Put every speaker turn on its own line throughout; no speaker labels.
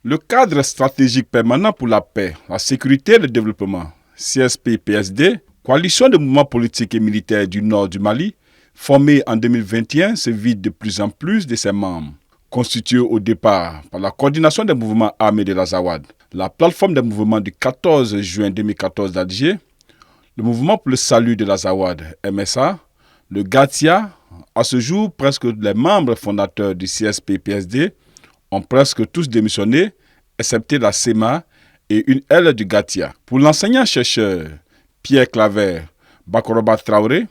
Le cadre stratégique permanent pour la paix, la sécurité et le développement, CSP-PSD, coalition de mouvements politiques et militaires du nord du Mali, formée en 2021, se vide de plus en plus de ses membres. Constituée au départ par la coordination des mouvements armés de l'Azawad, la plateforme des mouvements du 14 juin 2014 d'Alger, le mouvement pour le salut de l'Azawad, MSA, le GATIA, à ce jour, presque les membres fondateurs du CSP-PSD ont presque tous démissionné, excepté la SEMA et une aile du GATIA. Pour l'enseignant-chercheur Pierre Claver Bakoroba Traoré,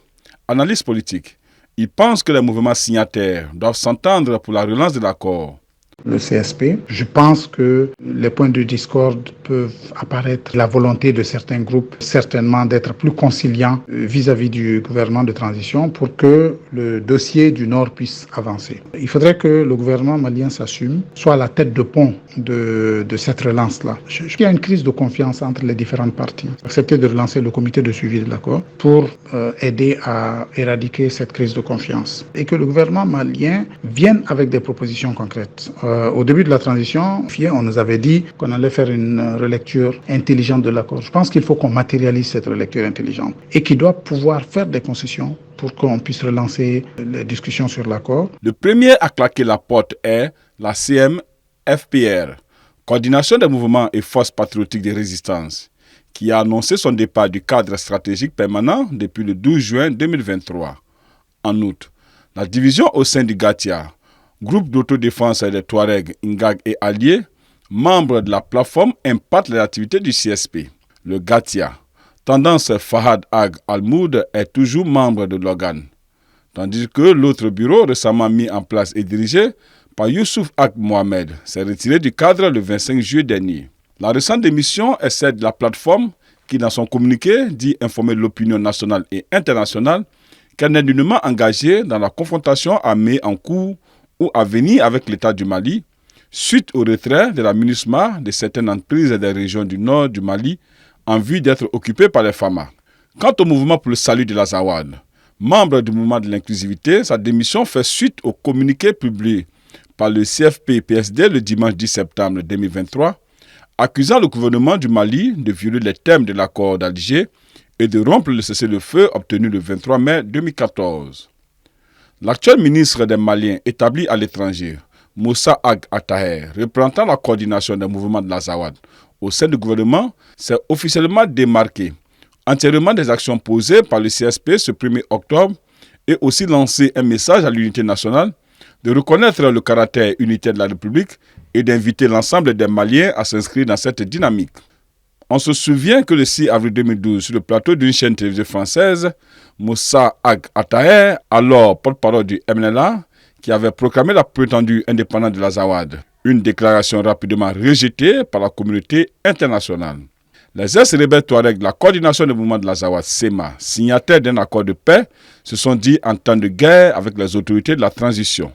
analyste politique, il pense que les mouvements signataires doivent s'entendre pour la relance de l'accord.
Le CSP. Je pense que les points de discorde peuvent apparaître. La volonté de certains groupes, certainement, d'être plus conciliants vis-à-vis du gouvernement de transition pour que le dossier du Nord puisse avancer. Il faudrait que le gouvernement malien s'assume, soit à la tête de pont de cette relance-là. Il y a une crise de confiance entre les différentes parties. Accepter de relancer le comité de suivi de l'accord pour aider à éradiquer cette crise de confiance. Et que le gouvernement malien vienne avec des propositions concrètes. Au début de la transition, on nous avait dit qu'on allait faire une relecture intelligente de l'accord. Je pense qu'il faut qu'on matérialise cette relecture intelligente et qu'il doit pouvoir faire des concessions pour qu'on puisse relancer les discussions sur l'accord.
Le premier à claquer la porte est la CMFPR, Coordination des mouvements et forces patriotiques de résistance, qui a annoncé son départ du cadre stratégique permanent depuis le 12 juin 2023. En outre, la division au sein du GATIA, groupe d'autodéfense des Touaregs, Ngag et alliés, membres de la plateforme, impactent les activités du CSP. Le GATIA, tendance Fahad Ag Al-Moud, est toujours membre de l'organe, tandis que l'autre bureau récemment mis en place et dirigé par Youssouf Ag Mohamed s'est retiré du cadre le 25 juillet dernier. La récente démission est celle de la plateforme qui, dans son communiqué, dit informer l'opinion nationale et internationale qu'elle n'est nullement engagée dans la confrontation armée en cours ou à venir avec l'État du Mali, suite au retrait de la MINUSMA de certaines entreprises des régions du nord du Mali en vue d'être occupées par les FAMA. Quant au mouvement pour le salut de l'Azawad, membre du mouvement de l'inclusivité, sa démission fait suite au communiqué publié par le CFP-PSD le dimanche 10 septembre 2023, accusant le gouvernement du Mali de violer les termes de l'accord d'Alger et de rompre le cessez-le-feu obtenu le 23 mai 2014. L'actuel ministre des Maliens établi à l'étranger, Moussa Ag Attaher, représentant la coordination des mouvements de l'Azawad au sein du gouvernement, s'est officiellement démarqué entièrement des actions posées par le CSP ce 1er octobre et aussi lancé un message à l'unité nationale de reconnaître le caractère unitaire de la République et d'inviter l'ensemble des Maliens à s'inscrire dans cette dynamique. On se souvient que le 6 avril 2012, sur le plateau d'une chaîne télévisée française, Moussa Ag Attaher, alors porte-parole du MNLA, qui avait proclamé la prétendue indépendance de l'Azawad, une déclaration rapidement rejetée par la communauté internationale. Les ex-rebelles Touaregs de la coordination des mouvements de l'Azawad, SEMA, signataires d'un accord de paix, se sont dit en temps de guerre avec les autorités de la transition.